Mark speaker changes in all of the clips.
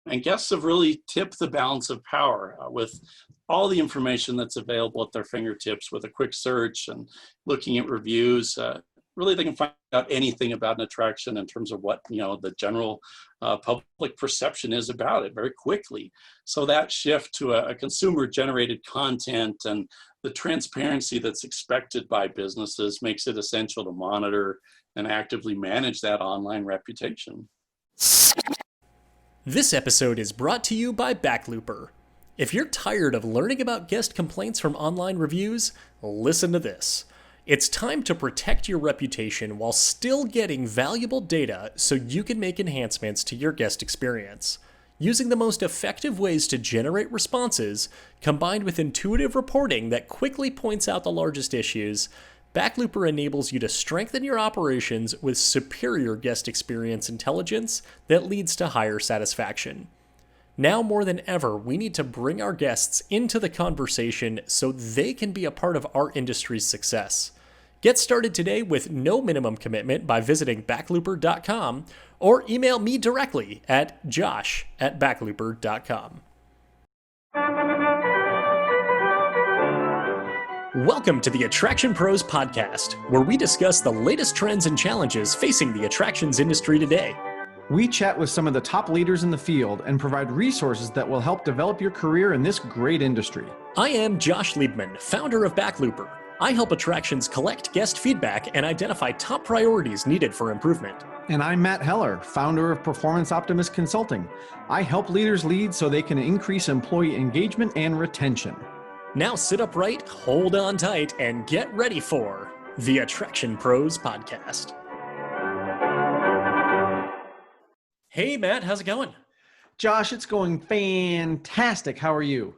Speaker 1: And guests have really tipped the balance of power with all the information that's available at their fingertips with a quick search and looking at reviews. Really, they can find out anything about an attraction in terms of what the general public perception is about it very quickly. So that shift to a consumer-generated content and the transparency that's expected by businesses makes it essential to monitor and actively manage that online reputation.
Speaker 2: This episode is brought to you by Backlooper. If you're tired of learning about guest complaints from online reviews, listen to this. It's time to protect your reputation while still getting valuable data so you can make enhancements to your guest experience. Using the most effective ways to generate responses, combined with intuitive reporting that quickly points out the largest issues, Backlooper enables you to strengthen your operations with superior guest experience intelligence that leads to higher satisfaction. Now more than ever, we need to bring our guests into the conversation so they can be a part of our industry's success. Get started today with no minimum commitment by visiting backlooper.com or email me directly at josh@backlooper.com. Welcome to the Attraction Pros Podcast, where we discuss the latest trends and challenges facing the attractions industry today.
Speaker 3: We chat with some of the top leaders in the field and provide resources that will help develop your career in this great industry.
Speaker 2: I am Josh Liebman, founder of Backlooper. I help attractions collect guest feedback and identify top priorities needed for improvement.
Speaker 3: And I'm Matt Heller, founder of Performance Optimist Consulting. I help leaders lead so they can increase employee engagement and retention.
Speaker 2: Now sit upright, hold on tight, and get ready for the Attraction Pros Podcast. Hey, Matt, how's it going?
Speaker 3: Josh, it's going fantastic. How are you?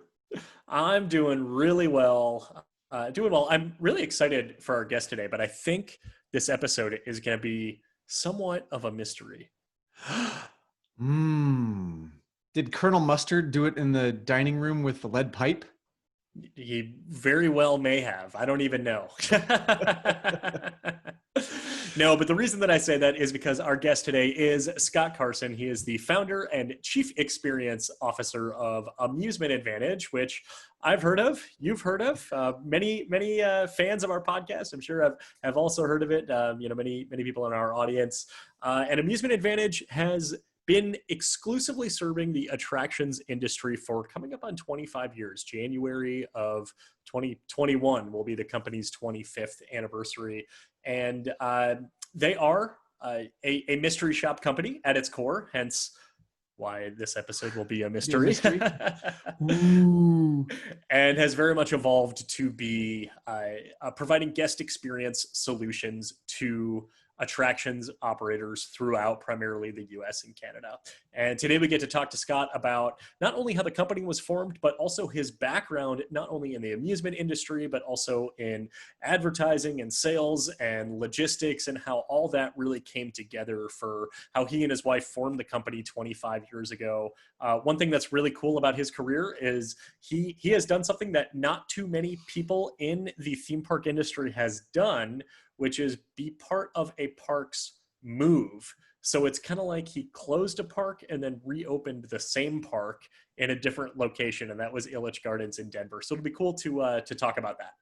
Speaker 2: I'm doing really well. I'm really excited for our guest today, but I think this episode is going to be somewhat of a mystery.
Speaker 3: Did Colonel Mustard do it in the dining room with the lead pipe?
Speaker 2: He very well may have. I don't even know. No, but the reason that I say that is because our guest today is Scot Carson. He is the founder and chief experience officer of Amusement Advantage, which I've heard of. You've heard of. Many fans of our podcast, I'm sure, have also heard of it. Many people in our audience. And Amusement Advantage has been exclusively serving the attractions industry for coming up on 25 years. January of 2021 will be the company's 25th anniversary. And they are a mystery shop company at its core, hence why this episode will be a mystery. And has very much evolved to be providing guest experience solutions to attractions operators throughout primarily the US and Canada. And today we get to talk to Scot about not only how the company was formed, but also his background, not only in the amusement industry, but also in advertising and sales and logistics, and how all that really came together for how he and his wife formed the company 25 years ago. One thing that's really cool about his career is he has done something that not too many people in the theme park industry has done, which is be part of a park's move. So it's kind of like he closed a park and then reopened the same park in a different location, and that was Elitch Gardens in Denver. So it'll be cool to talk about that.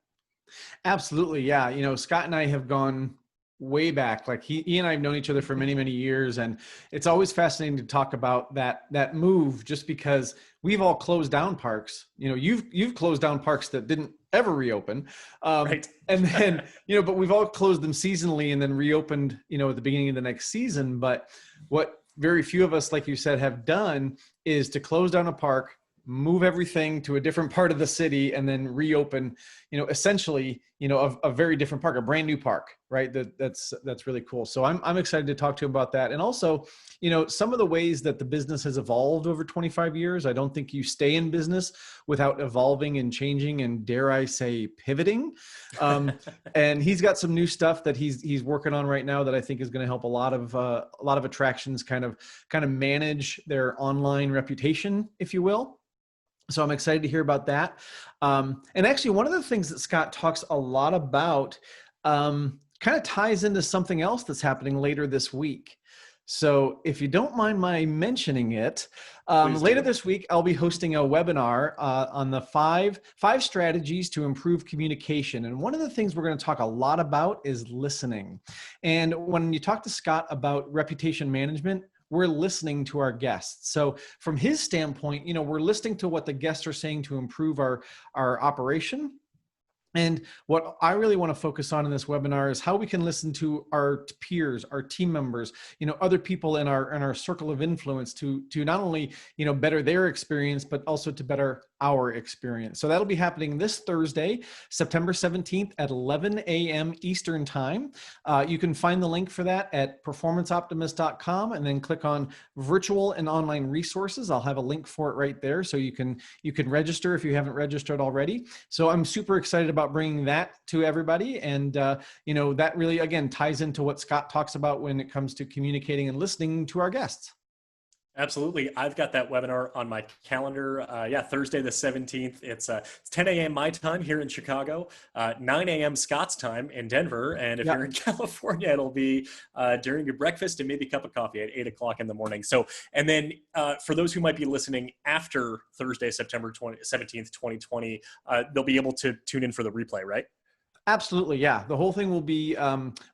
Speaker 3: Absolutely, yeah. Scot and I have gone way back. Like he and I have known each other for many, many years, and it's always fascinating to talk about that move, just because we've all closed down parks. You've closed down parks that didn't ever reopen.
Speaker 2: Right.
Speaker 3: And then, but we've all closed them seasonally and then reopened, at the beginning of the next season. But what very few of us, like you said, have done is to close down a park, move everything to a different part of the city, and then reopen, essentially, a very different park, a brand new park, right? That's really cool. So I'm excited to talk to you about that. And also, some of the ways that the business has evolved over 25 years. I don't think you stay in business without evolving and changing and, dare I say, pivoting. And he's got some new stuff that he's working on right now that I think is going to help a lot of attractions kind of manage their online reputation, if you will. So I'm excited to hear about that. And actually, one of the things that Scot talks a lot about kind of ties into something else that's happening later this week. So if you don't mind my mentioning it,
Speaker 2: Please
Speaker 3: later
Speaker 2: do.
Speaker 3: this week, I'll be hosting a webinar on the five strategies to improve communication. And one of the things we're going to talk a lot about is listening. And when you talk to Scott about reputation management, we're listening to our guests. So from his standpoint, we're listening to what the guests are saying to improve our operation. And what I really want to focus on in this webinar is how we can listen to our peers, our team members, other people in our circle of influence to not only, better their experience, but also to better our experience. So that'll be happening this Thursday, September 17th at 11 a.m. Eastern time. You can find the link for that at performanceoptimist.com and then click on virtual and online resources. I'll have a link for it right there. So you can register if you haven't registered already. So I'm super excited about bringing that to everybody. And, that really, again, ties into what Scott talks about when it comes to communicating and listening to our guests.
Speaker 2: Absolutely. I've got that webinar on my calendar. Thursday the 17th. It's 10 a.m. my time here in Chicago, 9 a.m. Scott's time in Denver. And if you're in California, it'll be during your breakfast and maybe a cup of coffee at 8 o'clock in the morning. So, and then for those who might be listening after Thursday, September 17th, 2020, they'll be able to tune in for the replay, right?
Speaker 3: Absolutely, yeah. The whole thing will be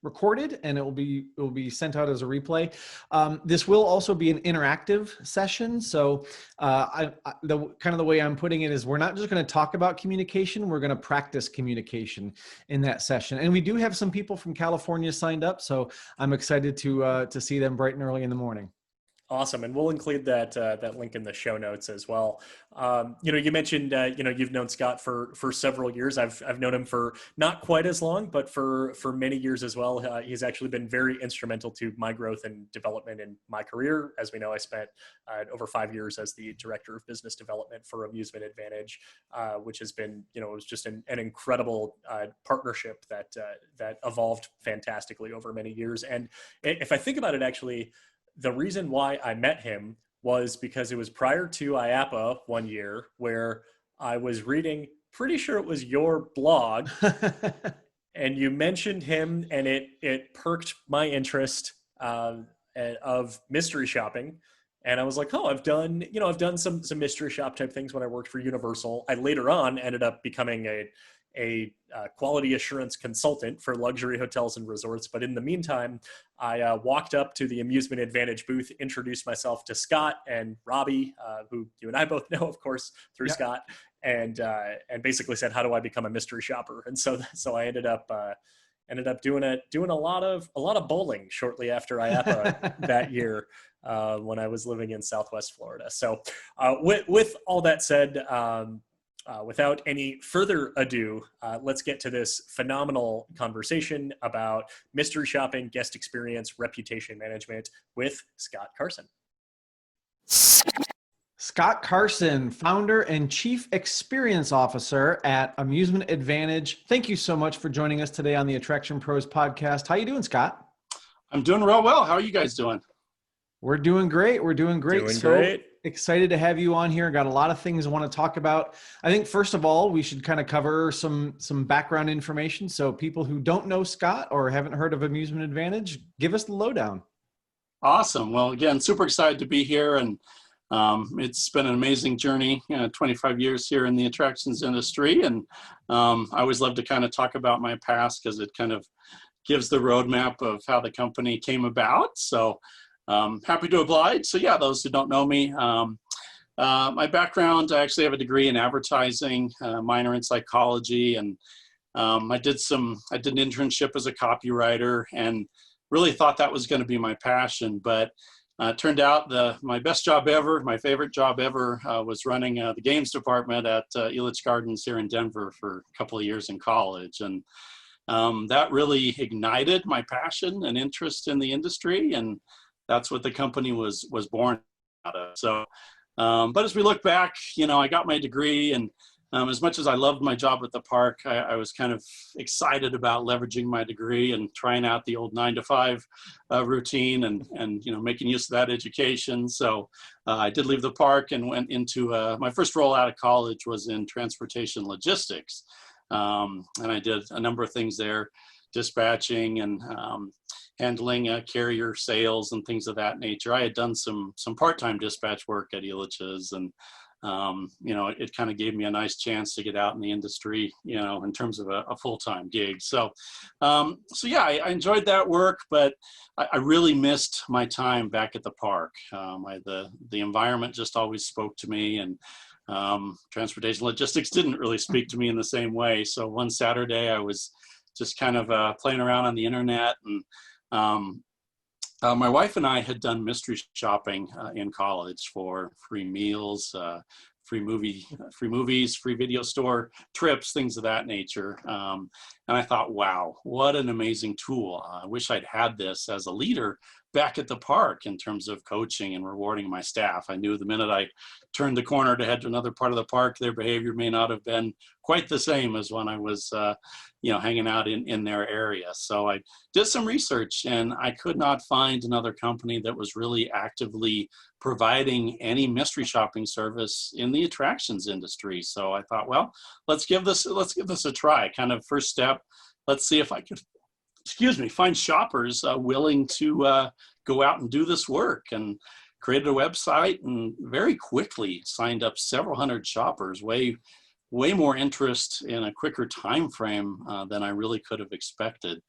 Speaker 3: recorded and it will be sent out as a replay. This will also be an interactive session. So the way I'm putting it is we're not just going to talk about communication, we're going to practice communication in that session. And we do have some people from California signed up, so I'm excited to see them bright and early in the morning.
Speaker 2: Awesome. And we'll include that link in the show notes as well. You mentioned, you've known Scott for several years. I've known him for not quite as long, but for many years as well. He's actually been very instrumental to my growth and development in my career. As we know, I spent over 5 years as the director of business development for Amusement Advantage, which has been, it was just an incredible partnership that evolved fantastically over many years. And if I think about it, actually, the reason why I met him was because it was prior to IAPA one year where I was reading, pretty sure it was your blog, and you mentioned him, and it perked my interest of mystery shopping. And I was like, oh, I've done some mystery shop type things when I worked for Universal. I later on ended up becoming a quality assurance consultant for luxury hotels and resorts. But in the meantime, I walked up to the Amusement Advantage booth, introduced myself to Scott and Robbie, who you and I both know, of course, through Scott, and basically said, how do I become a mystery shopper? And so I ended up doing a lot of bowling shortly after IAPA that year when I was living in Southwest Florida. So with all that said, without any further ado, let's get to this phenomenal conversation about mystery shopping, guest experience, reputation management with Scot Carson.
Speaker 3: Scot Carson, founder and chief experience officer at Amusement Advantage. Thank you so much for joining us today on the Attraction Pros podcast. How you doing, Scott?
Speaker 1: I'm doing real well. How are you guys doing?
Speaker 3: We're doing great. Great. Excited to have you on here. Got a lot of things I want to talk about. I think first of all, we should kind of cover some background information. So people who don't know Scott or haven't heard of Amusement Advantage, give us the lowdown.
Speaker 1: Awesome. Well, again, super excited to be here, and it's been an amazing journey. 25 years here in the attractions industry, and I always love to kind of talk about my past because it kind of gives the roadmap of how the company came about. So happy to oblige. So yeah, those who don't know me, my background, I actually have a degree in advertising, minor in psychology, and I did an internship as a copywriter and really thought that was going to be my passion. But it turned out my best job ever, my favorite job ever, was running the games department at Elitch Gardens here in Denver for a couple of years in college. And that really ignited my passion and interest in the industry, and that's what the company was born out of. So, but as we look back, I got my degree, and as much as I loved my job at the park, I was kind of excited about leveraging my degree and trying out the old 9-to-5 routine and making use of that education. So I did leave the park and went into my first role out of college was in transportation logistics. And I did a number of things there, dispatching and handling carrier sales and things of that nature. I had done some part-time dispatch work at Elitch's, and it kind of gave me a nice chance to get out in the industry, in terms of a full-time gig. So yeah, I enjoyed that work, but I really missed my time back at the park. The environment just always spoke to me, and transportation logistics didn't really speak to me in the same way. So one Saturday I was just kind of playing around on the internet, and my wife and I had done mystery shopping in college for free meals, free movies, free video store trips, things of that nature. And I thought, wow, what an amazing tool. I wish I'd had this as a leader back at the park in terms of coaching and rewarding my staff. I knew the minute I turned the corner to head to another part of the park, their behavior may not have been quite the same as when I was, hanging out in their area. So I did some research, and I could not find another company that was really actively providing any mystery shopping service in the attractions industry. So I thought, well, let's give this a try. Kind of first step, let's see if I could, find shoppers willing to go out and do this work, and created a website, and very quickly signed up several hundred shoppers, way more interest in a quicker time frame than I really could have expected.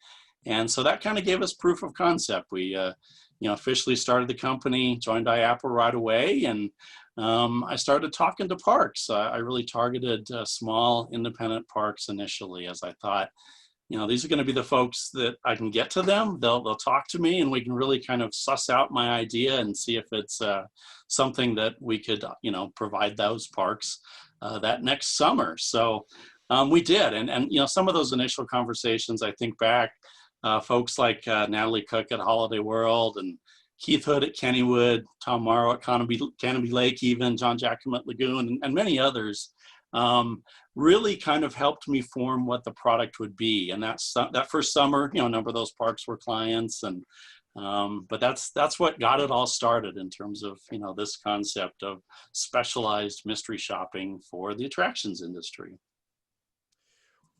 Speaker 1: And so that kind of gave us proof of concept. We officially started the company, joined IAPA right away, and I started talking to parks. I really targeted small independent parks initially, as I thought, these are going to be the folks that I can get to them. They'll talk to me, and we can really kind of suss out my idea and see if it's something that we could, provide those parks that next summer. So we did. And some of those initial conversations, I think back, folks like Natalie Cook at Holiday World, and Keith Hood at Kennywood, Tom Morrow at Canopy Lake, even John Jackham at Lagoon, and many others, really kind of helped me form what the product would be. And that first summer, a number of those parks were clients, and but that's what got it all started in terms of this concept of specialized mystery shopping for the attractions industry.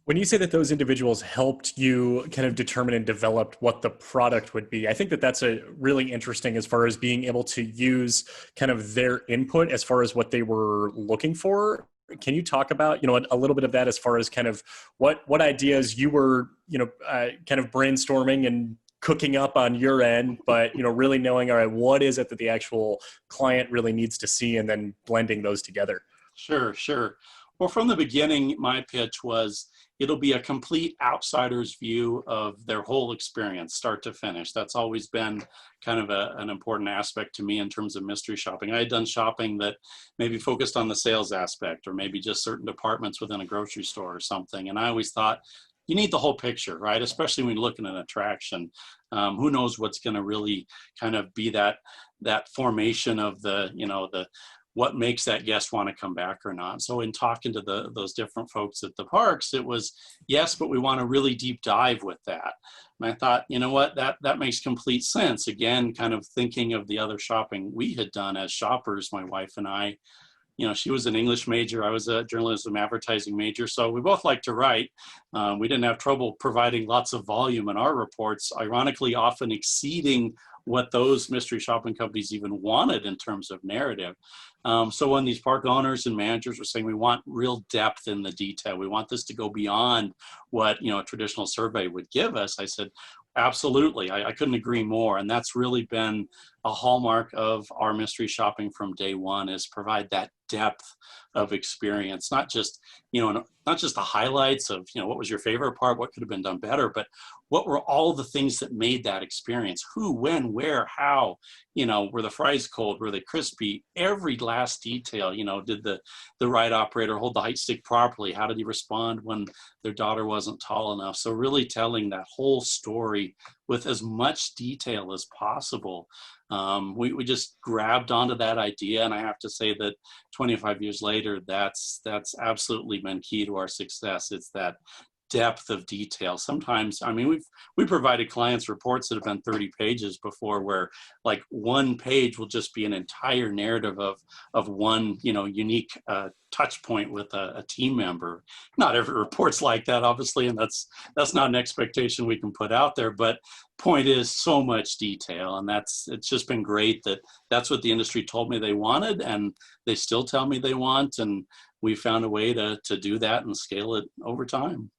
Speaker 2: When you say that those individuals helped you kind of determine and develop what the product would be, I think that that's a really interesting as far as being able to use kind of their input as far as what they were looking for. Can you talk about, a little bit of that as far as kind of what ideas you were, kind of brainstorming and cooking up on your end, but, really knowing, all right, what is it that the actual client really needs to see, and then blending those together?
Speaker 1: Sure. Well, from the beginning, my pitch was it'll be a complete outsider's view of their whole experience, start to finish. That's always been kind of an important aspect to me in terms of mystery shopping. I had done shopping that maybe focused on the sales aspect, or maybe just certain departments within a grocery store or something. And I always thought, you need the whole picture, right? Especially when you're looking at an attraction. Who knows what's going to really kind of be that formation of the what makes that guest want to come back or not. So in talking to those different folks at the parks, it was, yes, but we want to really deep dive with that. And I thought, what, that makes complete sense. Again, kind of thinking of the other shopping we had done as shoppers, my wife and I. She was an English major. I was a journalism advertising major. So we both like to write. We didn't have trouble providing lots of volume in our reports, ironically, often exceeding what those mystery shopping companies even wanted in terms of narrative. So when these park owners and managers were saying, we want real depth in the detail, we want this to go beyond what a traditional survey would give us, I said, absolutely. I couldn't agree more. And that's really been a hallmark of our mystery shopping from day one, is provide that depth of experience, not just the highlights of, what was your favorite part, what could have been done better, but what were all the things that made that experience? Who, when, where, how, were the fries cold? Were they crispy? Every last detail, did the ride operator hold the height stick properly? How did he respond when their daughter wasn't tall enough? So really telling that whole story with as much detail as possible. We just grabbed onto that idea, and I have to say that 25 years later, that's absolutely been key to our success. It's that depth of detail. Sometimes, I mean, we provided clients reports that have been 30 pages before, where like one page will just be an entire narrative of one, you know, unique touch point with a team member. Not every report's like that, obviously, and that's not an expectation we can put out there. But point is, so much detail, and it's just been great that that's what the industry told me they wanted, and they still tell me they want, and we found a way to do that and scale it over time.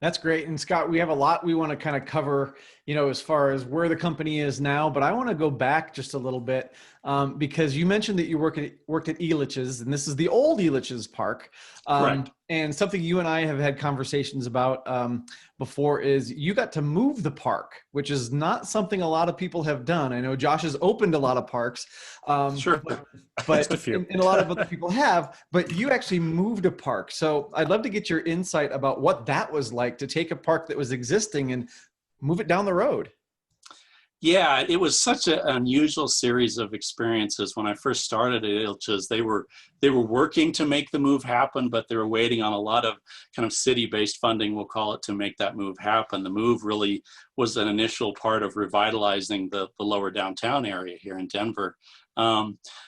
Speaker 3: That's great. And Scott, we have a lot we want to kind of cover, you know, as far as where the company is now, but I want to go back just a little bit because you mentioned that you worked at Elitch's, and this is the old Elitch's Park.
Speaker 1: Correct.
Speaker 3: And something you and I have had conversations about before is you got to move the park, which is not something a lot of people have done. I know Josh has opened a lot of parks,
Speaker 1: Sure.
Speaker 3: but
Speaker 2: a few.
Speaker 3: and a lot of other people have, but you actually moved a park. So I'd love to get your insight about what that was like to take a park that was existing and move it down the road.
Speaker 1: Yeah, it was such an unusual series of experiences. When I first started at Elitch's, they were working to make the move happen, but they were waiting on a lot of kind of city-based funding, we'll call it, to make that move happen. The move really was an initial part of revitalizing the lower downtown area here in Denver.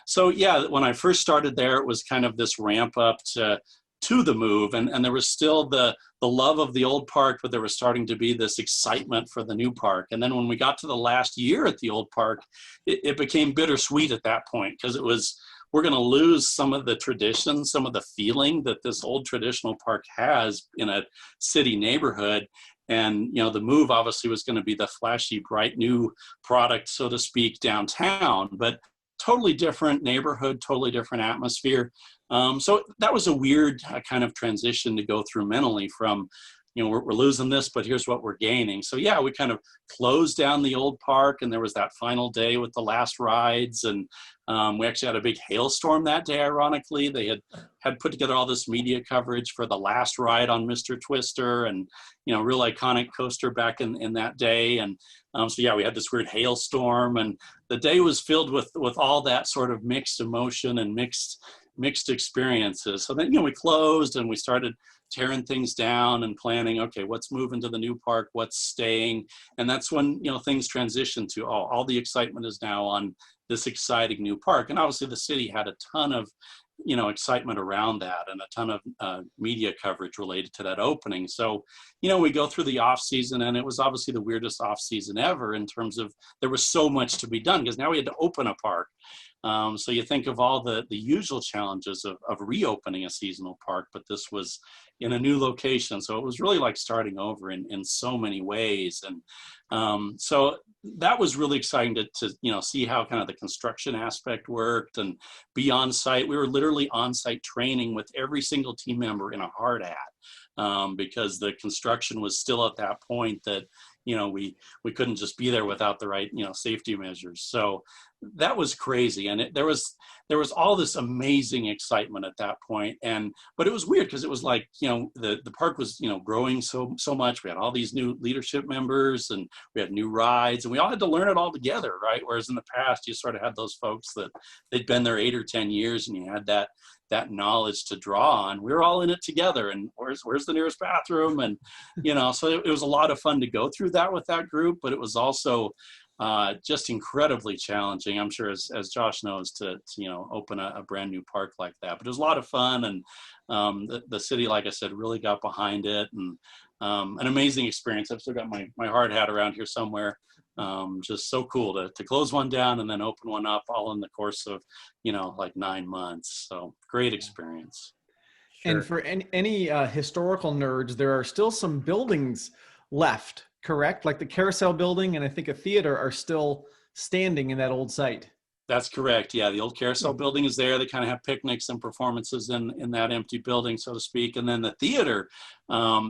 Speaker 1: So yeah, when I first started there, it was kind of this ramp up to the move, and there was still the love of the old park, but there was starting to be this excitement for the new park. And then when we got to the last year at the old park, it became bittersweet at that point, because we're going to lose some of the tradition, some of the feeling that this old traditional park has in a city neighborhood. And, you know, the move obviously was going to be the flashy, bright new product, so to speak, downtown, but totally different neighborhood, totally different atmosphere. So that was a weird kind of transition to go through mentally from, you know, we're losing this, but here's what we're gaining. So yeah, we kind of closed down the old park, and there was that final day with the last rides. And we actually had a big hailstorm that day, ironically. They had put together all this media coverage for the last ride on Mr. Twister, and, you know, real iconic coaster back in that day. And so yeah, we had this weird hailstorm, and the day was filled with all that sort of mixed emotion and mixed experiences. So then, you know, we closed and we started tearing things down and planning, okay, what's moving to the new park, what's staying. And that's when, you know, things transitioned to, all the excitement is now on this exciting new park. And obviously the city had a ton of, you know, excitement around that, and a ton of media coverage related to that opening. So, you know, we go through the off season, and it was obviously the weirdest off season ever, in terms of there was so much to be done, because now we had to open a park. So you think of all the usual challenges of reopening a seasonal park, but this was in a new location. So it was really like starting over in so many ways. And so that was really exciting to you know, see how kind of the construction aspect worked and be on site. We were literally on site training with every single team member in a hard hat, because the construction was still at that point that, you know, we couldn't just be there without the right, you know, safety measures. So that was crazy. And there was all this amazing excitement at that point. But it was weird, because it was like, you know, the park was, you know, growing so much. We had all these new leadership members, and we had new rides, and we all had to learn it all together, right? Whereas in the past, you sort of had those folks that they'd been there 8 or 10 years, and you had that knowledge to draw on. We were all in it together, and where's the nearest bathroom? And, you know, so it was a lot of fun to go through that with that group, but it was also just incredibly challenging, I'm sure, as Josh knows, to you know, open a brand new park like that. But it was a lot of fun, and the city, like I said, really got behind it, and an amazing experience. I've still got my hard hat around here somewhere. Just so cool to close one down and then open one up, all in the course of, you know, like 9 months. So great experience.
Speaker 2: Sure.
Speaker 3: And for any historical nerds, there are still some buildings left, correct? Like the Carousel building and I think a theater are still standing in that old site.
Speaker 1: That's correct. Yeah, the old Carousel building is there. They kind of have picnics and performances in that empty building, so to speak. And then the theater,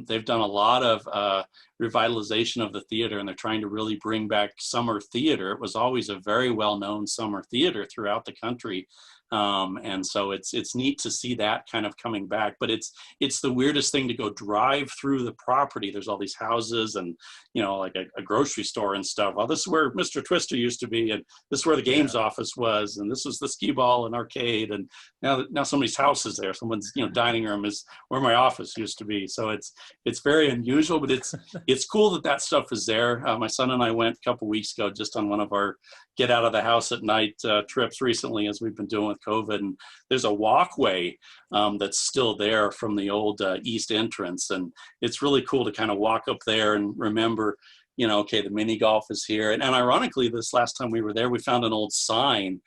Speaker 1: they've done a lot of revitalization of the theater, and they're trying to really bring back summer theater. It was always a very well-known summer theater throughout the country. And so it's neat to see that kind of coming back, but it's the weirdest thing to go drive through the property. There's all these houses and, you know, like a grocery store and stuff. Well, this is where Mr. Twister used to be, and this is where the games office was, and this was the skee ball and arcade, and now somebody's house is there. Someone's, you know, dining room is where my office used to be. So So it's very unusual, but it's cool that that stuff is there. My son and I went a couple weeks ago just on one of our get out of the house at night trips recently, as we've been doing with COVID. And there's a walkway that's still there from the old east entrance. And it's really cool to kind of walk up there and remember, okay, the mini golf is here. And ironically, this last time we were there, we found an old sign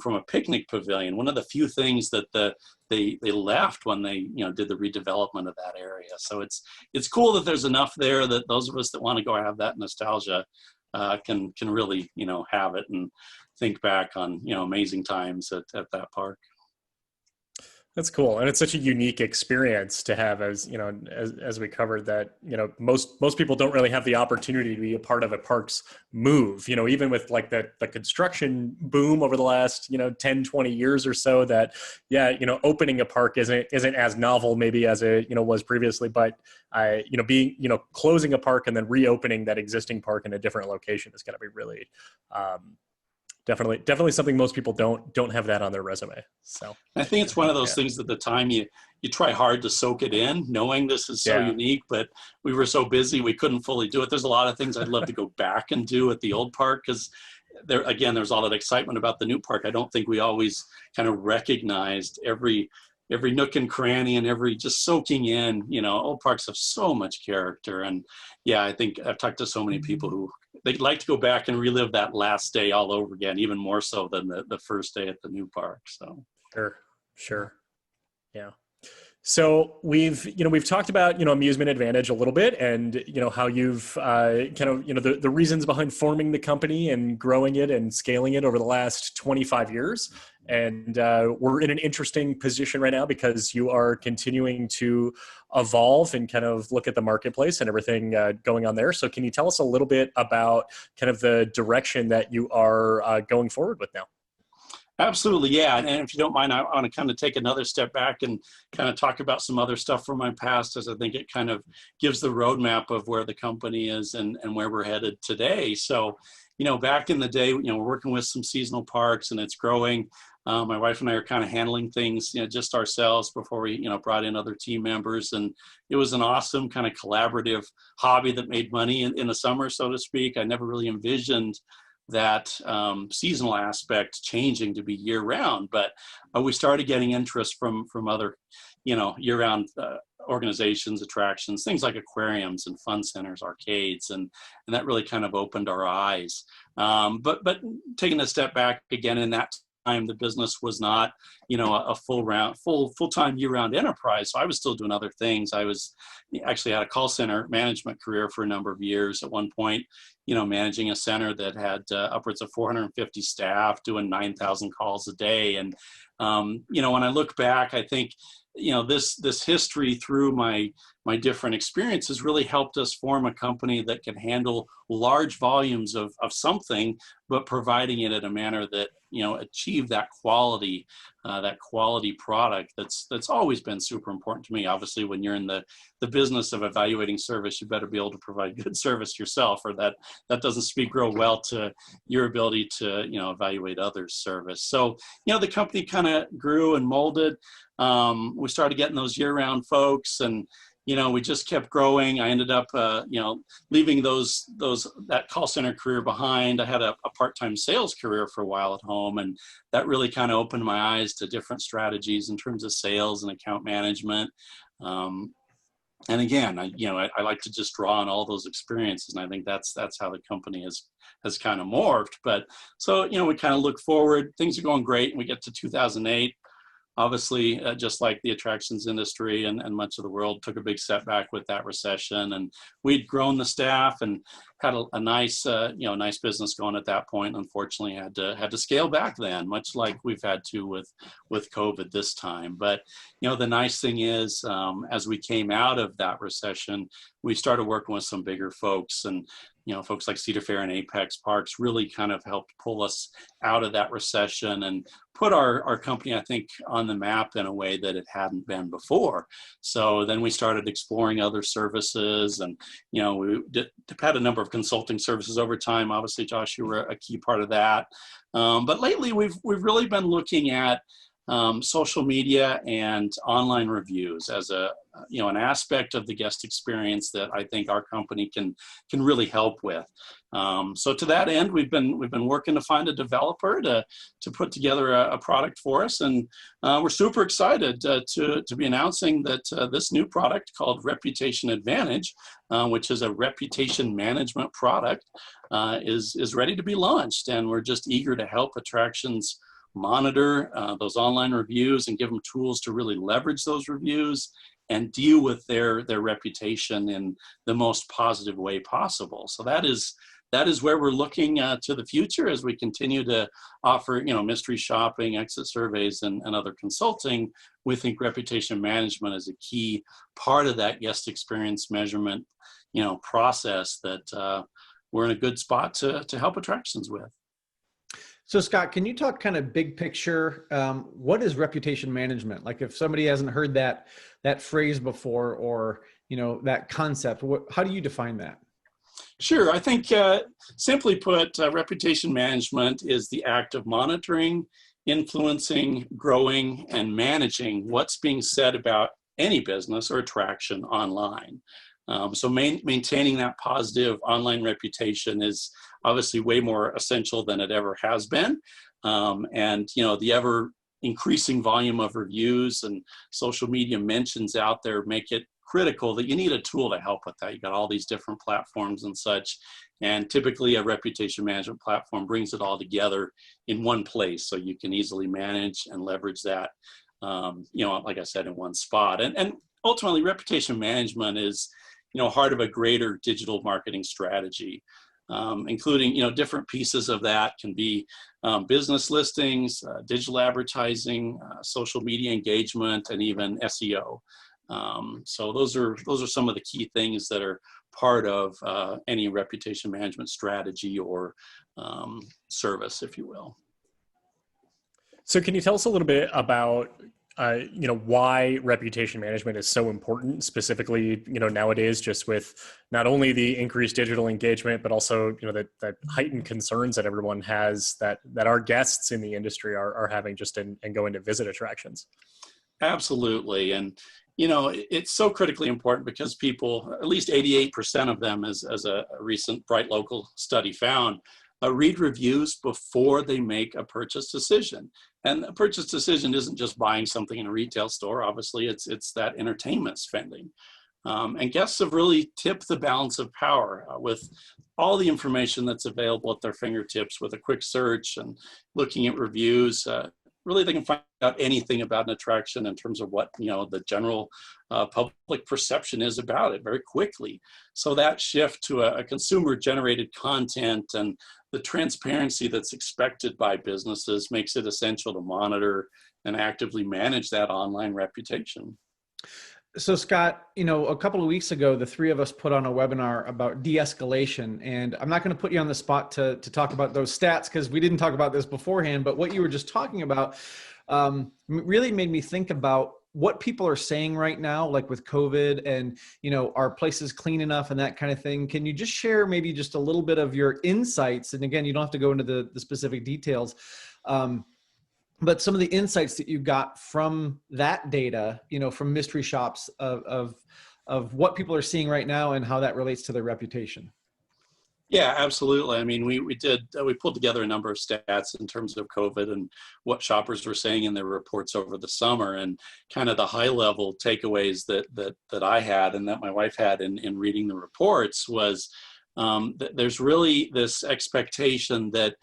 Speaker 1: from a picnic pavilion. One of the few things that they left when they, did the redevelopment of that area. So it's cool that there's enough there that those of us that want to go have that nostalgia can really, have it and think back on, amazing times at that park.
Speaker 2: That's cool. And it's such a unique experience to have, as as we covered, that, most people don't really have the opportunity to be a part of a park's move, even with like the construction boom over the last, 10, 20 years or so, that, opening a park isn't as novel maybe as it, was previously, but closing a park and then reopening that existing park in a different location is going to be really, definitely something most people don't have that on their resume. So
Speaker 1: I think it's one of those things that the time you try hard to soak it in, knowing this is so unique, but we were so busy we couldn't fully do it. There's a lot of things I'd love to go back and do at the old park, because there's all that excitement about the new park. I don't think we always kind of recognized every nook and cranny and every just soaking in. Old parks have so much character. And I think I've talked to so many people who they'd like to go back and relive that last day all over again, even more so than the first day at the new park. So
Speaker 2: sure. Yeah. So we've talked about, Amusement Advantage a little bit, and, how you've the reasons behind forming the company and growing it and scaling it over the last 25 years. And we're in an interesting position right now because you are continuing to evolve and kind of look at the marketplace and everything going on there. So can you tell us a little bit about kind of the direction that you are going forward with now?
Speaker 1: Absolutely, yeah. And if you don't mind, I want to kind of take another step back and kind of talk about some other stuff from my past, as I think it kind of gives the roadmap of where the company is and where we're headed today. So, back in the day, we're working with some seasonal parks and it's growing. My wife and I are kind of handling things, just ourselves before we, brought in other team members. And it was an awesome kind of collaborative hobby that made money in the summer, so to speak. I never really envisioned that seasonal aspect changing to be year round, but we started getting interest from other, year round organizations, attractions, things like aquariums and fun centers, arcades, and that really kind of opened our eyes. But taking a step back again, in that time, the business was not, a full-time year-round enterprise. So I was still doing other things. I was actually had a call center management career for a number of years. At one point, managing a center that had upwards of 450 staff, doing 9,000 calls a day. And when I look back, I think this history through my different experiences really helped us form a company that can handle large volumes of something, but providing it in a manner that achieve that quality product that's always been super important to me. Obviously, when you're in the business of evaluating service, you better be able to provide good service yourself, or that doesn't speak real well to your ability to evaluate others' service. So the company kind of grew and molded. We started getting those year-round folks, and we just kept growing. I ended up, leaving that call center career behind. I had a part-time sales career for a while at home, and that really kind of opened my eyes to different strategies in terms of sales and account management. And again, I like to just draw on all those experiences, and I think that's how the company has kind of morphed. But so we kind of look forward. Things are going great, and we get to 2008. Obviously, just like the attractions industry and much of the world, took a big setback with that recession. And we'd grown the staff and had a nice, nice business going at that point. Unfortunately, had to scale back then, much like we've had to with COVID this time. But the nice thing is, as we came out of that recession, we started working with some bigger folks, and folks like Cedar Fair and Apex Parks really kind of helped pull us out of that recession and put our company, I think, on the map in a way that it hadn't been before. So then we started exploring other services, and we had a number of consulting services over time. Obviously, Josh, you were a key part of that. But lately, we've really been looking at social media and online reviews as an aspect of the guest experience that I think our company can really help with. So to that end, we've been working to find a developer to put together a product for us, and we're super excited to be announcing that this new product called Reputation Advantage, which is a reputation management product, is ready to be launched, and we're just eager to help attractions monitor those online reviews and give them tools to really leverage those reviews and deal with their reputation in the most positive way possible. So that is where we're looking to the future as we continue to offer, mystery shopping, exit surveys, and other consulting. We think reputation management is a key part of that guest experience measurement, process that we're in a good spot to help attractions with.
Speaker 3: So Scott, can you talk kind of big picture? What is reputation management? Like if somebody hasn't heard that phrase before, or that concept, how do you define that?
Speaker 1: Sure. I think simply put, reputation management is the act of monitoring, influencing, growing, and managing what's being said about any business or attraction online. So maintaining that positive online reputation is obviously way more essential than it ever has been. And the ever increasing volume of reviews and social media mentions out there make it critical that you need a tool to help with that. You got all these different platforms and such, and typically a reputation management platform brings it all together in one place, so you can easily manage and leverage that, like I said, in one spot. And ultimately, reputation management is heart of a greater digital marketing strategy, including different pieces of that can be business listings, digital advertising, social media engagement, and even SEO. So those are some of the key things that are part of any reputation management strategy or service, if you will.
Speaker 2: So can you tell us a little bit about why reputation management is so important, specifically, nowadays, just with not only the increased digital engagement, but also, that heightened concerns that everyone has that our guests in the industry are having just and going to visit attractions?
Speaker 1: Absolutely. And, it's so critically important because people, at least 88% of them, as a recent Bright Local study found, read reviews before they make a purchase decision. And a purchase decision isn't just buying something in a retail store. Obviously, it's that entertainment spending. And guests have really tipped the balance of power with all the information that's available at their fingertips with a quick search and looking at reviews. Really, they can find out anything about an attraction in terms of what the general public perception is about it very quickly. So that shift to a consumer-generated content and the transparency that's expected by businesses makes it essential to monitor and actively manage that online reputation.
Speaker 3: So Scott, a couple of weeks ago, the three of us put on a webinar about de-escalation, and I'm not going to put you on the spot to talk about those stats because we didn't talk about this beforehand, but what you were just talking about really made me think about what people are saying right now, like with COVID and, are places clean enough and that kind of thing. Can you just share maybe just a little bit of your insights? And again, you don't have to go into the specific details, but some of the insights that you got from that data, from mystery shops of what people are seeing right now and how that relates to their reputation.
Speaker 1: Yeah, absolutely. I mean, we pulled together a number of stats in terms of COVID and what shoppers were saying in their reports over the summer, and kind of the high level takeaways that I had and that my wife had in reading the reports was that there's really this expectation that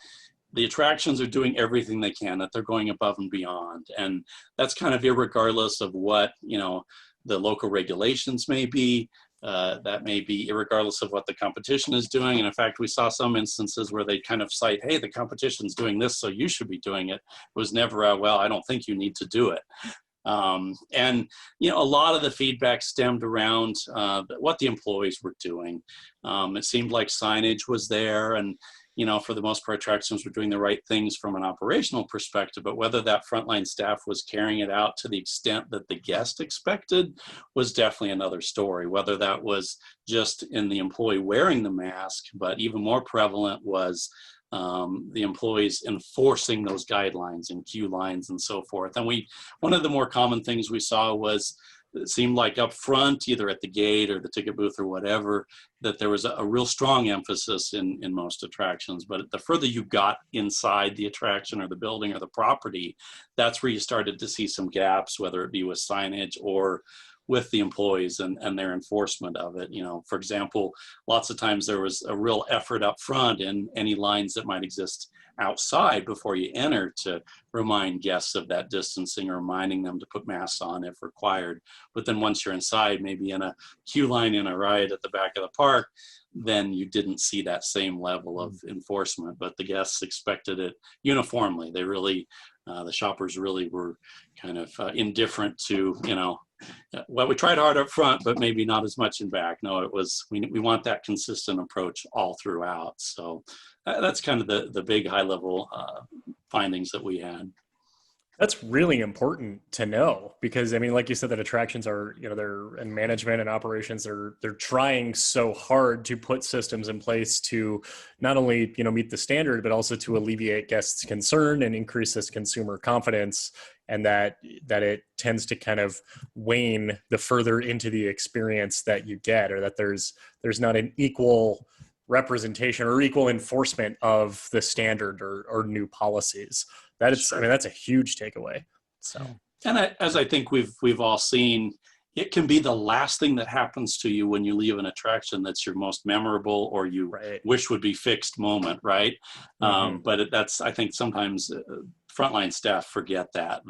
Speaker 1: the attractions are doing everything they can, that they're going above and beyond. And that's kind of irregardless of what, the local regulations may be. That may be irregardless of what the competition is doing. And in fact, we saw some instances where they kind of cite, hey, the competition's doing this, so you should be doing it. It was never, well, I don't think you need to do it. And, a lot of the feedback stemmed around what the employees were doing. It seemed like signage was there, and, for the most part, attractions were doing the right things from an operational perspective, but whether that frontline staff was carrying it out to the extent that the guest expected was definitely another story. Whether that was just in the employee wearing the mask, but even more prevalent was the employees enforcing those guidelines and queue lines and so forth. And one of the more common things we saw was, it seemed like up front, either at the gate or the ticket booth or whatever, that there was a real strong emphasis in most attractions. But the further you got inside the attraction or the building or the property, that's where you started to see some gaps, whether it be with signage or with the employees and their enforcement of it. For example, lots of times there was a real effort up front in any lines that might exist outside before you enter to remind guests of that distancing or reminding them to put masks on if required. But then once you're inside, maybe in a queue line in a ride at the back of the park, then you didn't see that same level of enforcement, but the guests expected it uniformly. They really, the shoppers really were kind of indifferent to, well, we tried hard up front, but maybe not as much in back. No, it was, we want that consistent approach all throughout. So that's kind of the big high level findings that we had.
Speaker 2: That's really important to know, because I mean, like you said, that attractions are, they're in management and operations, they're trying so hard to put systems in place to not only, meet the standard, but also to alleviate guests' concern and increase this consumer confidence. And that it tends to kind of wane the further into the experience that you get, or that there's not an equal representation or equal enforcement of the standard or new policies. That's a huge takeaway. So,
Speaker 1: and as I think we've all seen, it can be the last thing that happens to you when you leave an attraction that's your most memorable or you wish would be fixed moment, right? Mm-hmm. But that's, I think sometimes frontline staff forget that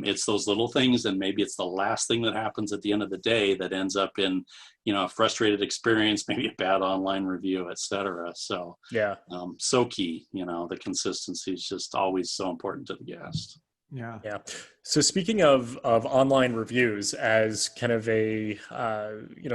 Speaker 1: it's those little things, and maybe it's the last thing that happens at the end of the day that ends up in, a frustrated experience, maybe a bad online review, et cetera. So so key, the consistency is just always so important to the guest.
Speaker 2: Yeah. So speaking of online reviews as kind of a,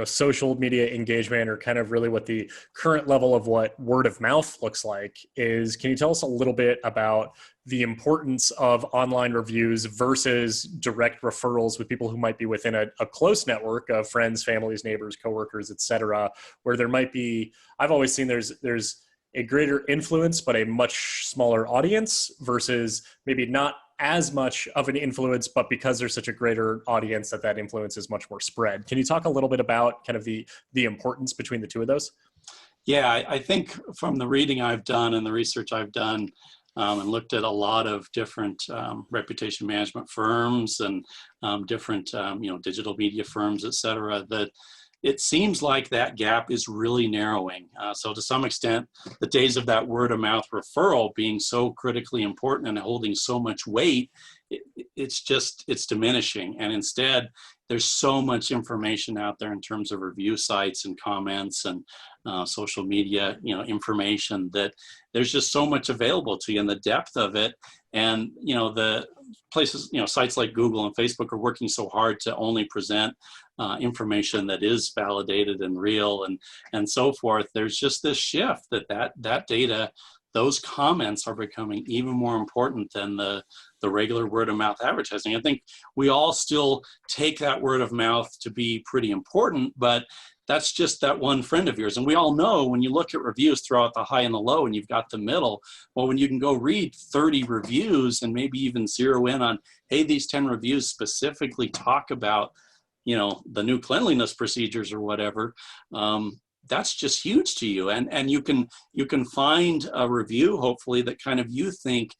Speaker 2: social media engagement, or kind of really what the current level of what word of mouth looks like is, can you tell us a little bit about the importance of online reviews versus direct referrals with people who might be within a close network of friends, families, neighbors, coworkers, et cetera, where there might be, I've always seen there's a greater influence, but a much smaller audience, versus maybe not as much of an influence, but because there's such a greater audience that influence is much more spread. Can you talk a little bit about kind of the importance between the two of those?
Speaker 1: Yeah, I think from the reading I've done and the research I've done, and looked at a lot of different reputation management firms and different digital media firms, et cetera, that it seems like that gap is really narrowing. So to some extent, the days of that word of mouth referral being so critically important and holding so much weight, it's diminishing. And instead, there's so much information out there in terms of review sites and comments and social media, information, that there's just so much available to you, and the depth of it. And, the places, sites like Google and Facebook are working so hard to only present information that is validated and real and so forth. There's just this shift that data, those comments are becoming even more important than the regular word of mouth advertising. I think we all still take that word of mouth to be pretty important, but that's just that one friend of yours. And we all know when you look at reviews throughout the high and the low and you've got the middle, well, when you can go read 30 reviews and maybe even zero in on, hey, these 10 reviews specifically talk about, the new cleanliness procedures or whatever, that's just huge to you. And you can find a review, hopefully, that kind of you think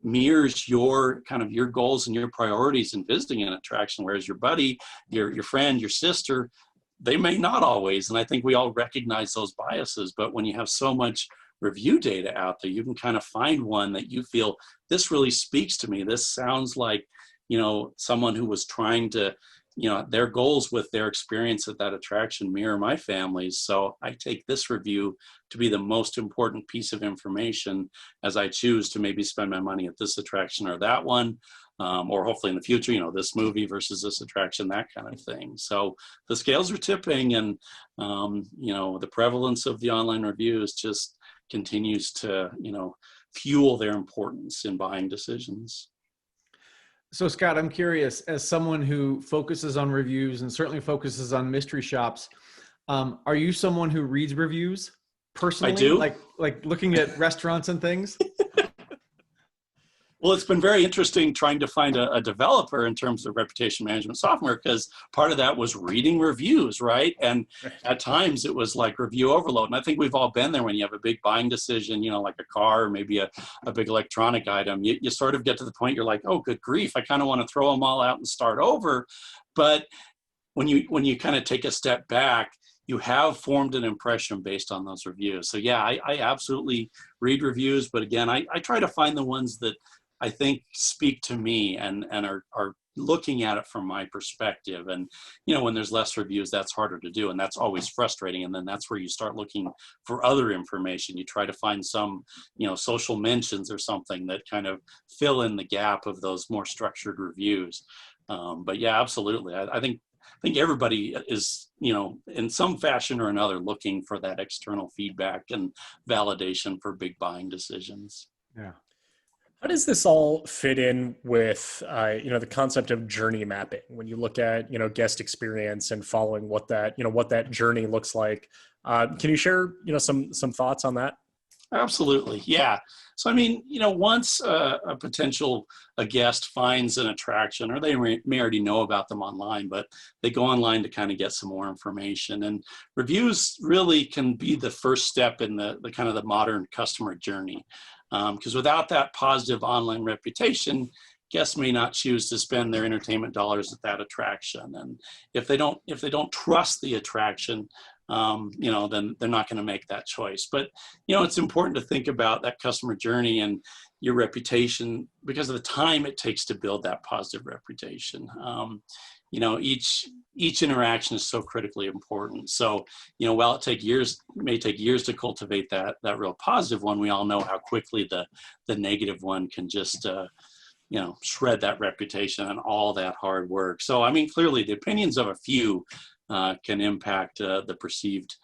Speaker 1: mirrors your goals and your priorities in visiting an attraction, whereas your buddy, your friend, your sister, they may not always. And I think we all recognize those biases, but when you have so much review data out there, you can kind of find one that you feel, this really speaks to me. This sounds like, someone who was trying to, their goals with their experience at that attraction mirror my family's. So I take this review to be the most important piece of information as I choose to maybe spend my money at this attraction or that one, or hopefully in the future, this movie versus this attraction, that kind of thing. So the scales are tipping, and, the prevalence of the online reviews just continues to, fuel their importance in buying decisions.
Speaker 3: So Scott, I'm curious, as someone who focuses on reviews and certainly focuses on mystery shops, are you someone who reads reviews personally?
Speaker 1: I do.
Speaker 3: Like looking at restaurants and things?
Speaker 1: Well, it's been very interesting trying to find a developer in terms of reputation management software, because part of that was reading reviews, right? And at times it was like review overload. And I think we've all been there when you have a big buying decision, like a car or maybe a big electronic item. You sort of get to the point you're like, oh, good grief, I kind of want to throw them all out and start over. But when you kind of take a step back, you have formed an impression based on those reviews. So yeah, I absolutely read reviews, but again, I try to find the ones that I think speak to me and are looking at it from my perspective. And, when there's less reviews, that's harder to do. And that's always frustrating. And then that's where you start looking for other information. You try to find some, social mentions or something that kind of fill in the gap of those more structured reviews. But yeah, absolutely. I think everybody is, in some fashion or another, looking for that external feedback and validation for big buying decisions.
Speaker 3: Yeah.
Speaker 2: How does this all fit in with, the concept of journey mapping? When you look at, guest experience and following what that journey looks like, can you share, some thoughts on that?
Speaker 1: Absolutely. Yeah. So, I mean, once a guest finds an attraction, or they may already know about them online, but they go online to kind of get some more information. And reviews really can be the first step in the kind of the modern customer journey. Because without that positive online reputation, guests may not choose to spend their entertainment dollars at that attraction. And if they don't trust the attraction, then they're not going to make that choice. But, it's important to think about that customer journey and your reputation because of the time it takes to build that positive reputation. Each interaction is so critically important. So, while it may take years to cultivate that real positive one, we all know how quickly the negative one can just, shred that reputation and all that hard work. So, I mean, clearly the opinions of a few can impact the perceived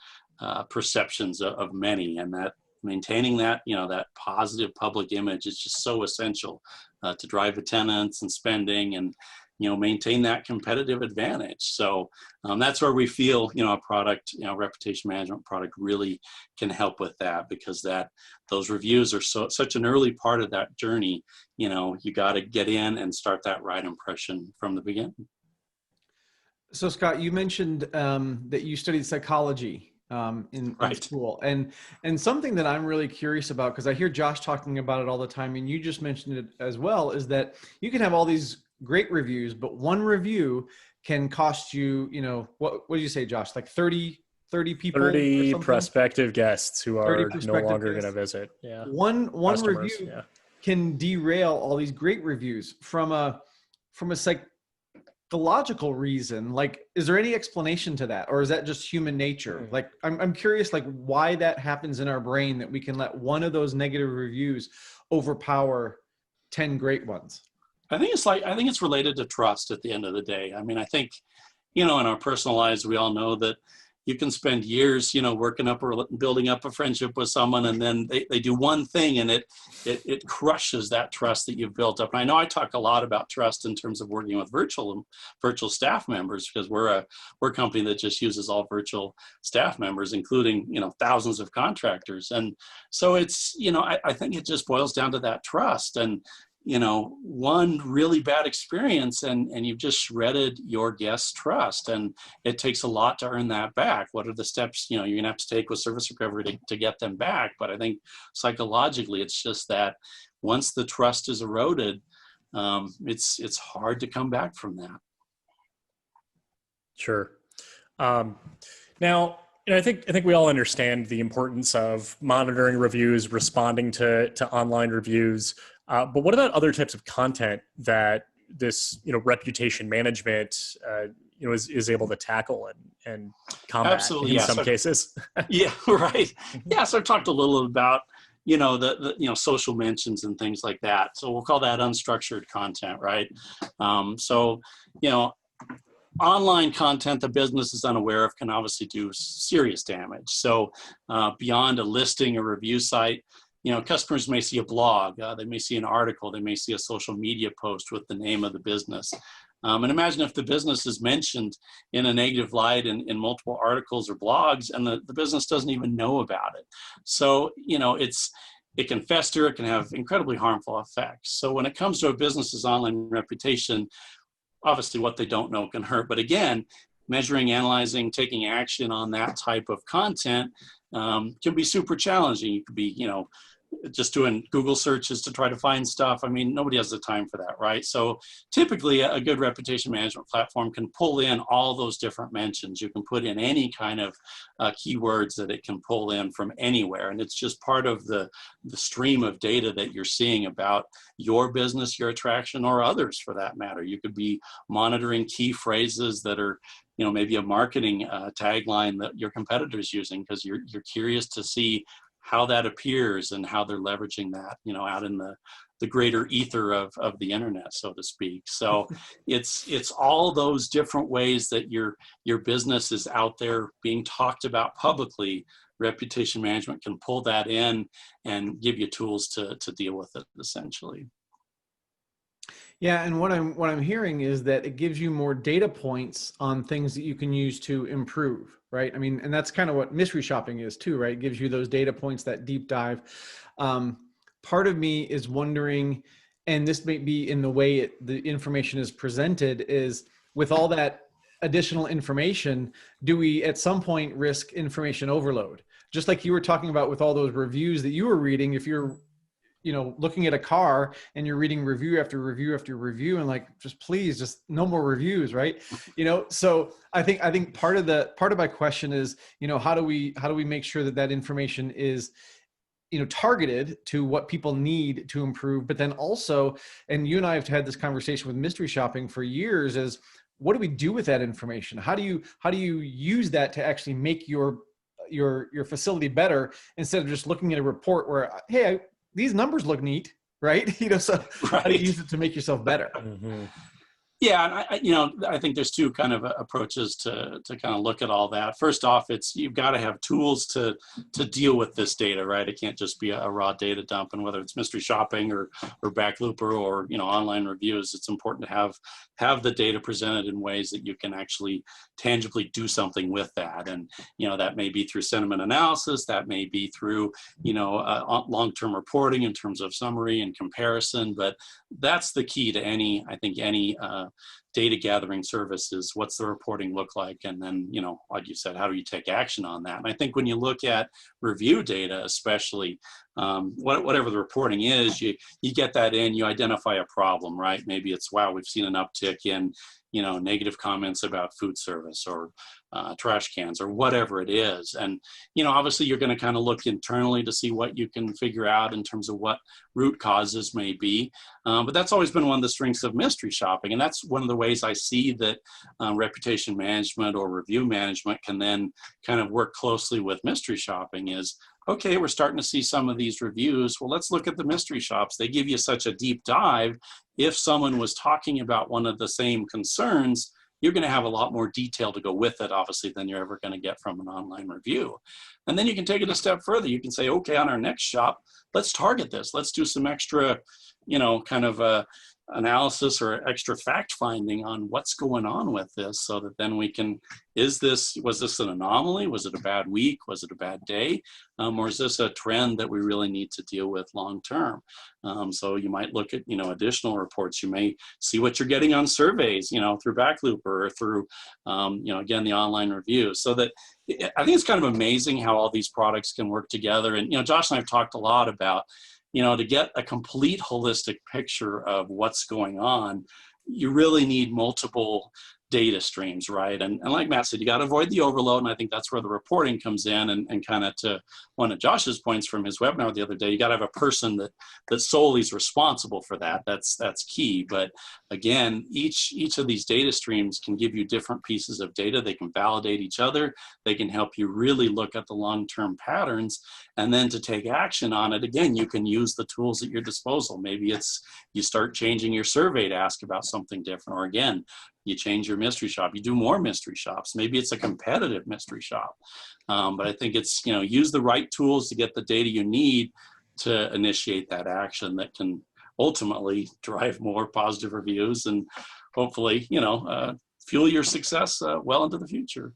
Speaker 1: perceptions of many, and that maintaining that, that positive public image is just so essential to drive attendance and spending and, maintain that competitive advantage. So that's where we feel, a product, reputation management product really can help with that, because those reviews are such an early part of that journey. You got to get in and start that right impression from the beginning.
Speaker 3: So Scott, you mentioned that you studied psychology in school, and something that I'm really curious about, because I hear Josh talking about it all the time, and you just mentioned it as well, is that you can have all these great reviews, but one review can cost you, what did you say, Josh? Like 30 people?
Speaker 2: 30 prospective guests who are no longer going to visit. Yeah.
Speaker 3: One review can derail all these great reviews from a psychological reason. Like, is there any explanation to that, or is that just human nature? Like, I'm curious, like, why that happens in our brain, that we can let one of those negative reviews overpower 10 great ones.
Speaker 1: I think it's related to trust at the end of the day. I mean, I think, in our personal lives, we all know that you can spend years, working up or building up a friendship with someone, and then they do one thing and it crushes that trust that you've built up. And I know I talk a lot about trust in terms of working with virtual staff members, because we're a company that just uses all virtual staff members, including, thousands of contractors. And so it's, I think it just boils down to that trust. And one really bad experience and you've just shredded your guest's trust, and it takes a lot to earn that back. What are the steps, you're going to have to take with service recovery to get them back? But I think psychologically, it's just that once the trust is eroded, it's hard to come back from that.
Speaker 2: Sure. Now, I think we all understand the importance of monitoring reviews, responding to online reviews. But what about other types of content that this, reputation management, is able to tackle and combat?
Speaker 1: Absolutely,
Speaker 2: in some cases?
Speaker 1: Yeah, right. Yeah, so I've talked a little about, the social mentions and things like that. So we'll call that unstructured content, right? Online content the business is unaware of can obviously do serious damage. So beyond a listing or review site, customers may see a blog, they may see an article, they may see a social media post with the name of the business. And imagine if the business is mentioned in a negative light in multiple articles or blogs, and the business doesn't even know about it. So, it can fester, it can have incredibly harmful effects. So when it comes to a business's online reputation, obviously what they don't know can hurt. But again, measuring, analyzing, taking action on that type of content can be super challenging. You could be, just doing Google searches to try to find stuff. I mean, nobody has the time for that, right? So typically a good reputation management platform can pull in all those different mentions. You can put in any kind of keywords that it can pull in from anywhere. And it's just part of the stream of data that you're seeing about your business, your attraction, or others for that matter. You could be monitoring key phrases that are maybe a marketing tagline that your competitor's using, because you're curious to see how that appears and how they're leveraging that, out in the greater ether of the internet, so to speak. So it's all those different ways that your business is out there being talked about publicly. Reputation management can pull that in and give you tools to deal with it, essentially.
Speaker 3: Yeah, and what I'm hearing is that it gives you more data points on things that you can use to improve, right? I mean, and that's kind of what mystery shopping is too, right? It gives you those data points, that deep dive. Part of me is wondering, and this may be in the way the information is presented, is with all that additional information, do we at some point risk information overload? Just like you were talking about with all those reviews that you were reading, if you're looking at a car and you're reading review after review after review and like, just no more reviews, right? So I think part of my question is, how do we make sure that information is, targeted to what people need to improve, but then also, and you and I have had this conversation with mystery shopping for years, is what do we do with that information? How do you use that to actually make your facility better, instead of just looking at a report where, hey, these numbers look neat, right? So
Speaker 1: right.
Speaker 3: How do you use it to make yourself better?
Speaker 2: Mm-hmm.
Speaker 1: Yeah, and I think there's two kind of approaches to kind of look at all that. First off, you've got to have tools to deal with this data, right? It can't just be a raw data dump. And whether it's mystery shopping or Backlooper or online reviews, it's important to have the data presented in ways that you can actually tangibly do something with that. And that may be through sentiment analysis, that may be through long-term reporting in terms of summary and comparison. But that's the key to any data gathering service is, what's the reporting look like? And then, like you said, how do you take action on that? And I think when you look at review data, especially, whatever the reporting is, you get that in, you identify a problem, right? Maybe it's, wow, we've seen an uptick in, negative comments about food service or trash cans or whatever it is. And, obviously you're going to kind of look internally to see what you can figure out in terms of what root causes may be. But that's always been one of the strengths of mystery shopping. And that's one of the ways I see that reputation management or review management can then kind of work closely with mystery shopping is, okay, we're starting to see some of these reviews. Well, let's look at the mystery shops. They give you such a deep dive. If someone was talking about one of the same concerns, you're going to have a lot more detail to go with it, obviously, than you're ever going to get from an online review. And then you can take it a step further. You can say, okay, on our next shop, let's target this. Let's do some extra, kind of analysis or extra fact finding on what's going on with this, so that then we can, was this an anomaly? Was it a bad week? Was it a bad day? Or is this a trend that we really need to deal with long term? So you might look at, additional reports. You may see what you're getting on surveys, through Backlooper or through, again, the online reviews. So that I think it's kind of amazing how all these products can work together. And, Josh and I have talked a lot about, to get a complete holistic picture of what's going on, you really need multiple data streams, right? And like Matt said, you got to avoid the overload. And I think that's where the reporting comes in. And kind of to one of Josh's points from his webinar the other day, you got to have a person that solely is responsible for that. That's key. But again, each of these data streams can give you different pieces of data. They can validate each other. They can help you really look at the long-term patterns. And then to take action on it, again, you can use the tools at your disposal. Maybe it's you start changing your survey to ask about something different, or again, you change your mystery shop, you do more mystery shops. Maybe it's a competitive mystery shop. But I think it's, use the right tools to get the data you need to initiate that action that can ultimately drive more positive reviews and hopefully, fuel your success well into the future.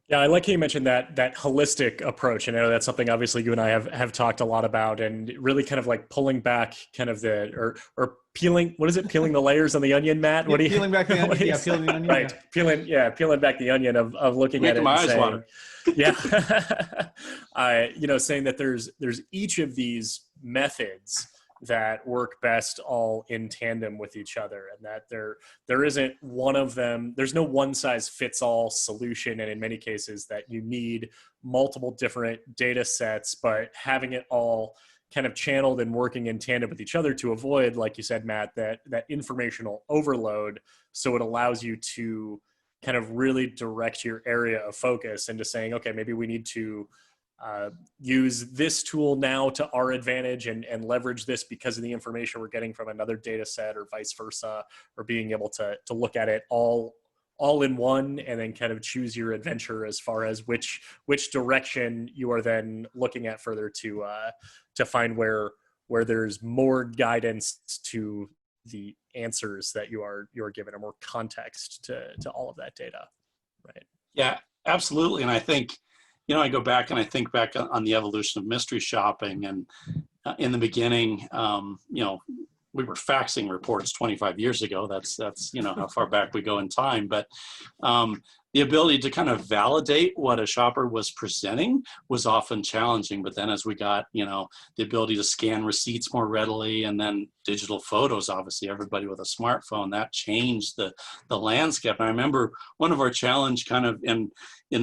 Speaker 2: Yeah, I like how you mentioned that holistic approach. And I know that's something obviously you and I have talked a lot about, and really kind of like pulling back kind of or peeling, what is it? Peeling the layers on the onion, Matt? What do you
Speaker 3: peeling back the onion? Yeah, peeling the onion.
Speaker 2: Right.
Speaker 3: Yeah.
Speaker 2: Peeling back the onion of looking at it
Speaker 1: my
Speaker 2: and
Speaker 1: eyes
Speaker 2: saying,
Speaker 1: water.
Speaker 2: yeah, saying that there's each of these methods that work best all in tandem with each other, and that there isn't one of them. There's no one size fits all solution. And in many cases that you need multiple different data sets, but having it all kind of channeled and working in tandem with each other to avoid, like you said, Matt, that informational overload. So it allows you to kind of really direct your area of focus into saying, okay, maybe we need to use this tool now to our advantage and leverage this because of the information we're getting from another data set, or vice versa, or being able to look at it all in one, and then kind of choose your adventure as far as which direction you are then looking at further to find where there's more guidance to the answers that you are given, or more context to all of that data. Right.
Speaker 1: Yeah, absolutely. And I think, I go back and I think back on the evolution of mystery shopping, and in the beginning, we were faxing reports 25 years ago. That's how far back we go in time. But the ability to kind of validate what a shopper was presenting was often challenging. But then as we got, the ability to scan receipts more readily, and then digital photos, obviously everybody with a smartphone, that changed the landscape. And I remember one of our challenge kind of in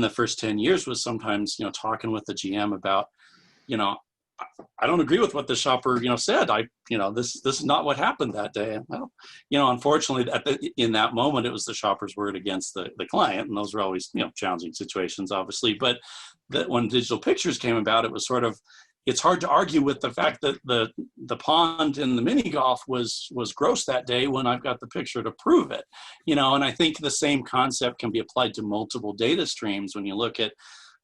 Speaker 1: the first 10 years was sometimes, talking with the GM about, I don't agree with what the shopper, said. This is not what happened that day. Well, unfortunately, in that moment, it was the shopper's word against the client, and those are always, challenging situations, obviously. But that when digital pictures came about, it was sort of, it's hard to argue with the fact that the pond in the mini golf was gross that day when I've got the picture to prove it. And I think the same concept can be applied to multiple data streams when you look at,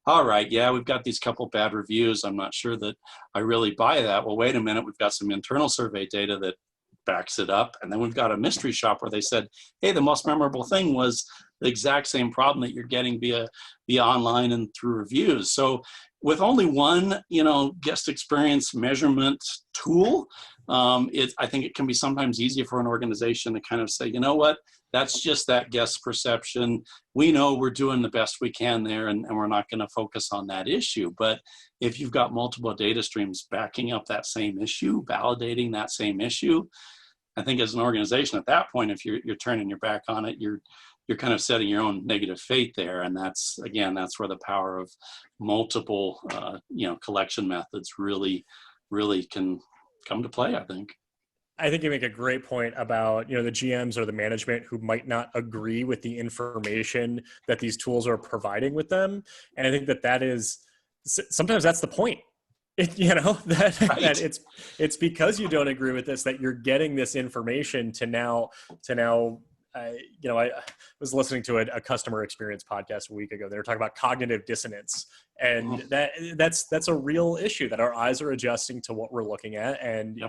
Speaker 1: all right, yeah, we've got these couple bad reviews. I'm not sure that I really buy that. Well, wait a minute, we've got some internal survey data that backs it up. And then we've got a mystery shop where they said, hey, the most memorable thing was the exact same problem that you're getting via online and through reviews. So with only one, guest experience measurement tool, I think it can be sometimes easier for an organization to kind of say, you know what, that's just that guest perception. We know we're doing the best we can there, and we're not going to focus on that issue. But if you've got multiple data streams backing up that same issue, validating that same issue, I think as an organization at that point, if you're turning your back on it, you're kind of setting your own negative fate there. And that's where the power of multiple, collection methods really can come to play, I think.
Speaker 2: I think you make a great point about, the GMs or the management who might not agree with the information that these tools are providing with them. And I think that is, sometimes that's the point. Right. That it's because you don't agree with this that you're getting this information to now I was listening to a customer experience podcast a week ago. They were talking about cognitive dissonance, and that's a real issue, that our eyes are adjusting to what we're looking at. And,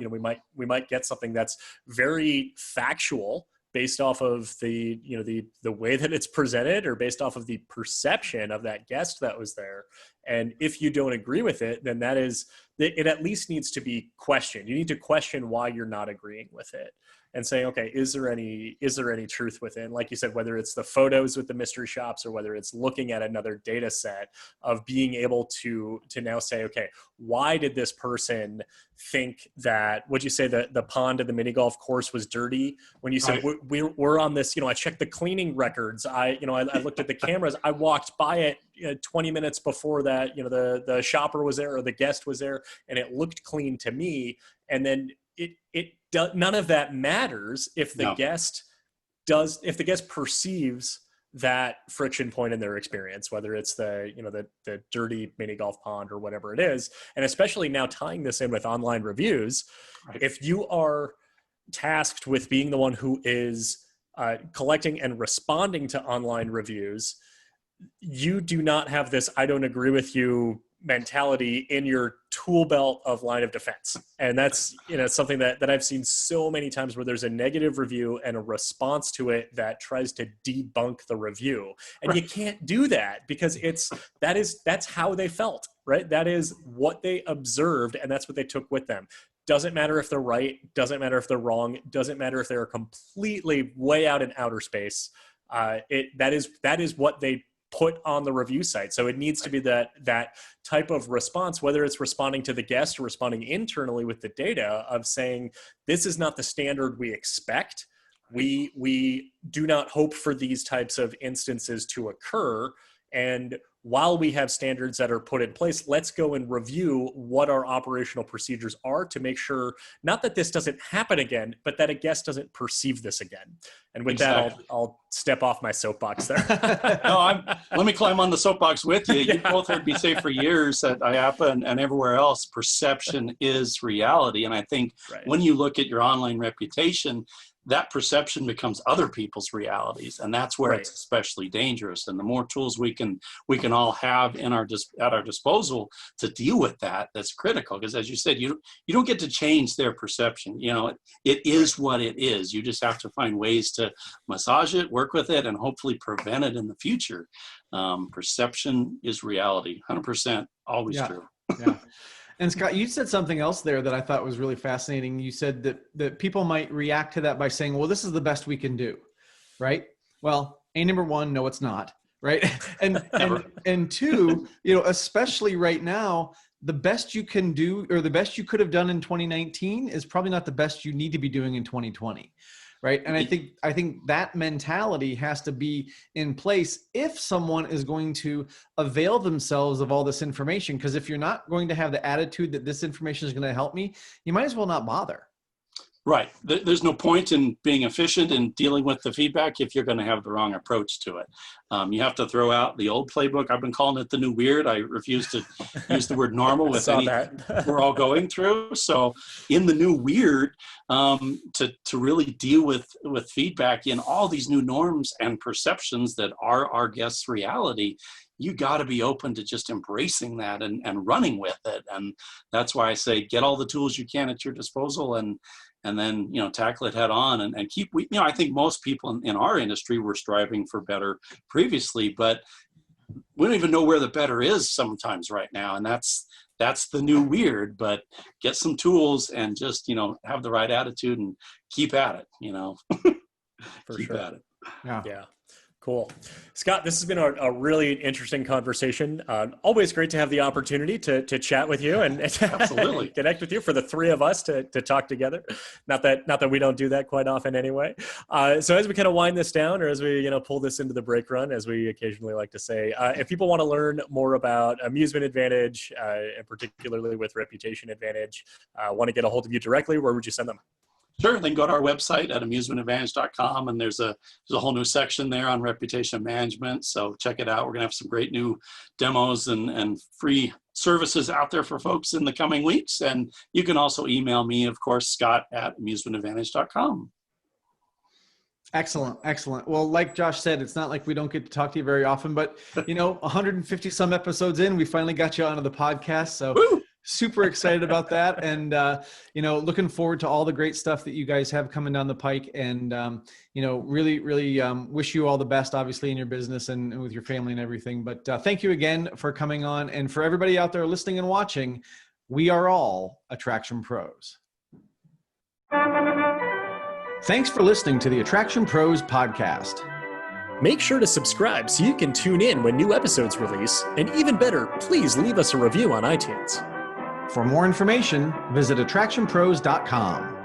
Speaker 2: we might get something that's very factual based off of the way that it's presented, or based off of the perception of that guest that was there. And if you don't agree with it, then it at least needs to be questioned. You need to question why you're not agreeing with it, and saying, okay, is there any truth within, like you said, whether it's the photos with the mystery shops, or whether it's looking at another data set, of being able to now say, okay, why did this person think that, would you say that the pond and the mini golf course was dirty? When you said, right, we're on this, I checked the cleaning records. I looked at the cameras. I walked by it 20 minutes before that, the shopper was there or the guest was there, and it looked clean to me. And then none of that matters if the guest perceives that friction point in their experience, whether it's the dirty mini golf pond or whatever it is. And especially now tying this in with online reviews, right, if you are tasked with being the one who is collecting and responding to online reviews, you do not have this, I don't agree with you, mentality in your tool belt of line of defense. And that's, something that I've seen so many times where there's a negative review and a response to it that tries to debunk the review. And you can't do that because that's how they felt, right? That is what they observed, and that's what they took with them. Doesn't matter if they're right, doesn't matter if they're wrong, doesn't matter if they're completely way out in outer space. That is what they put on the review site. So it needs to be that type of response, whether it's responding to the guest or responding internally with the data of saying, this is not the standard we expect. We do not hope for these types of instances to occur. And while we have standards that are put in place, let's go and review what our operational procedures are to make sure, not that this doesn't happen again, but that a guest doesn't perceive this again. And with that, I'll step off my soapbox there.
Speaker 1: No, let me climb on the soapbox with you. You both heard me say for years at IAPA and everywhere else, perception is reality. And I think when you look at your online reputation, that perception becomes other people's realities, and that's where it's especially dangerous. And the more tools we can all have at our disposal to deal with that, that's critical. Because as you said, you don't get to change their perception. It is what it is. You just have to find ways to massage it, work with it, and hopefully prevent it in the future. Perception is reality, 100%, always true.
Speaker 3: Yeah. And Scott, you said something else there that I thought was really fascinating. You said that people might react to that by saying, well, this is the best we can do, right? Well, number one, no, it's not, right? And two, especially right now, the best you can do, or the best you could have done in 2019 is probably not the best you need to be doing in 2020. Right. And I think that mentality has to be in place if someone is going to avail themselves of all this information. Because if you're not going to have the attitude that this information is going to help me, you might as well not bother.
Speaker 1: Right. There's no point in being efficient in dealing with the feedback if you're going to have the wrong approach to it. You have to throw out the old playbook. I've been calling it the new weird. I refuse to use the word normal with anything we're all going through. So in the new weird, to really deal with feedback in all these new norms and perceptions that are our guests' reality, you got to be open to just embracing that and running with it. And that's why I say, get all the tools you can at your disposal and then, tackle it head on and keep, I think most people in our industry were striving for better previously, but we don't even know where the better is sometimes right now. And that's the new weird, but get some tools and just, have the right attitude and keep at it, keep at it.
Speaker 2: Yeah. Cool. Scott, this has been a really interesting conversation. Always great to have the opportunity to chat with you and
Speaker 1: absolutely
Speaker 2: connect with you, for the three of us to talk together. Not that we don't do that quite often anyway. So as we kind of wind this down, or as we pull this into the break run, as we occasionally like to say, if people want to learn more about Amusement Advantage, and particularly with Reputation Advantage, want to get a hold of you directly, where would you send them?
Speaker 1: Sure, they can go to our website at amusementadvantage.com, and there's a whole new section there on reputation management. So check it out. We're going to have some great new demos and free services out there for folks in the coming weeks. And you can also email me, of course, scott@amusementadvantage.com.
Speaker 3: Excellent. Well, like Josh said, it's not like we don't get to talk to you very often, but 150 some episodes in, we finally got you onto the podcast. So
Speaker 1: woo!
Speaker 3: Super excited about that. And, looking forward to all the great stuff that you guys have coming down the pike, and, really wish you all the best, obviously, in your business and with your family and everything. But thank you again for coming on. And for everybody out there listening and watching, we are all Attraction Pros. Thanks for listening to the Attraction Pros podcast.
Speaker 2: Make sure to subscribe so you can tune in when new episodes release. And even better, please leave us a review on iTunes.
Speaker 3: For more information, visit attractionpros.com.